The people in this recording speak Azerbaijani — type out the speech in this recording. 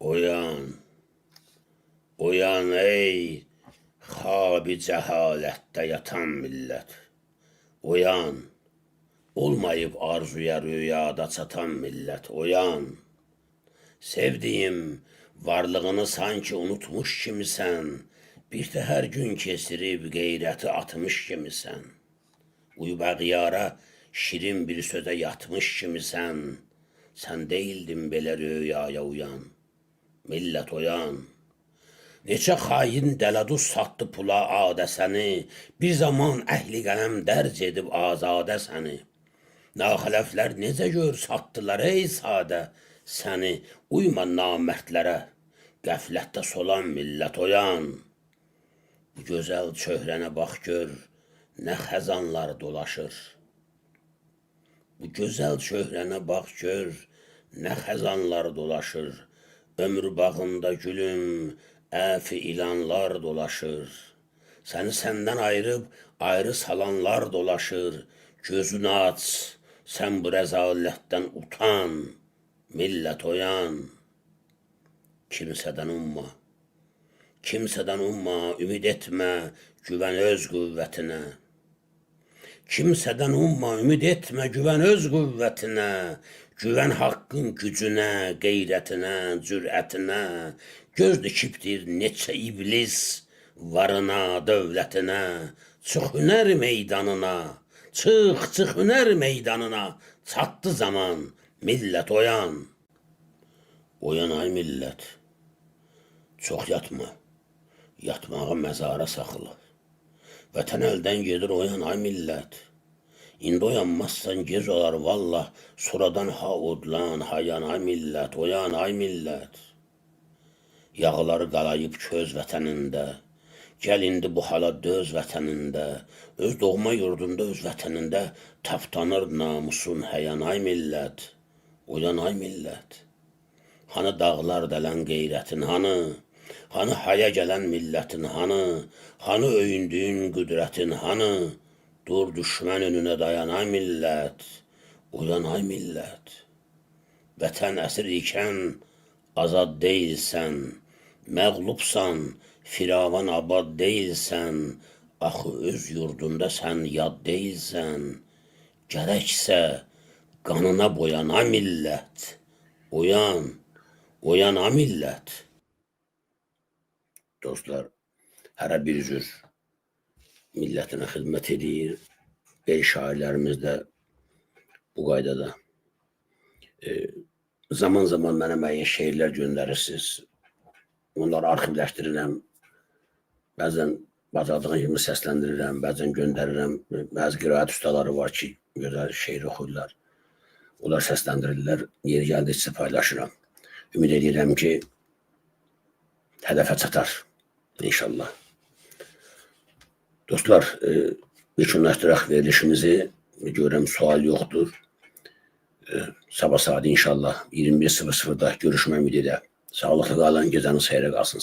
Uyan, uyan ey xabi cəhalətdə yatan millət. Uyan, olmayıb arzuya rüyada çatan millət. Uyan, sevdiyim varlığını sanki unutmuş kimisən. Bir də hər gün kesirib qeyrəti atmış kimisən. Uyub əğyara şirin bir sözə yatmış kimisən. Sən deyildin belə rüyaya uyan. Millət uyan. Neçə xain dələduz satdı pula adə səni. Bir zaman əhli qələm dərc edib azadə səni. Naxələflər necə gör satdılar ey sadə səni. Uyma namərdlərə, qəflətdə solan millət uyan. Bu gözəl çöhrənə bax gör, nə xəzanlar dolaşır. Bu gözəl çöhrənə bax gör, nə xəzanlar dolaşır. Ömrü bağında gülüm, əfi ilanlar dolaşır. Səni səndən ayırıb, ayrı salanlar dolaşır. Gözünü aç, sən bu rəzalətdən utan. Millət oyan. Kimsədən umma, kimsədən umma, ümid etmə, güvən öz qüvvətinə. Kimsədən umma, ümid etmə, güvən öz qüvvətinə. Güvən haqqın gücünə, qeyrətinə, cürətinə. Göz dikibdir neçə iblis varına, dövlətinə. Çıx hünər meydanına, çıx hünər meydanına. Çatdı zaman, millət oyan. Oyan ay millət, çox yatma, yatmağı məzara saxla. Vətən əldən gedir oyan ay millət. İndi oyanmazsan gec olar vallah, suradan ha odlan, hayan ay millət, oyan ay millət. Yağları qalayıb köz vətənində, gəl indi bu hala döz vətənində. Öz doğma yurdunda, öz vətənində tapdanır namusun həyan ay millət, oyan ay millət. Hanı dağlar dələn qeyrətin, hanı? Hanı haya gələn millətin, hanı? Hanı öyündüyün qüdrətin, hanı? Dur düşmən önünə dayan ay millət, uyan ay millət. Vətən əsir ikən azad deyilsən, məğlubsan, firavan abad deyilsən. Axı öz yurdunda sən yad deyilsən. Gərəksə qanına boyan ay millət, uyan, uyan ay millət. Dostlar, hərə bir cür millətinə xidmət edir. Qeyri şairlərimiz də bu qaydada. Zaman zaman mənə müəyyən şeirlər göndərirsiniz. Onları arxivləşdirirəm. Bəzən bacardığım kimi səsləndirirəm, bəzən göndərirəm. Bəzi qiraət ustaları var ki, gözəl şeir oxuyurlar. Onlar səsləndirirlər. Yeri gəldikcə paylaşıram. Ümid edirəm ki, hədəfə çatar. İnşallah. Dostlar, yekunlaşdıraq verilişimizi. Görürəm sual yoxdur. Sabah saat inşallah 21:00'da görüşmə ümidi ilə. Sağlıqlı qalın, gecəniz xeyrə qalsın.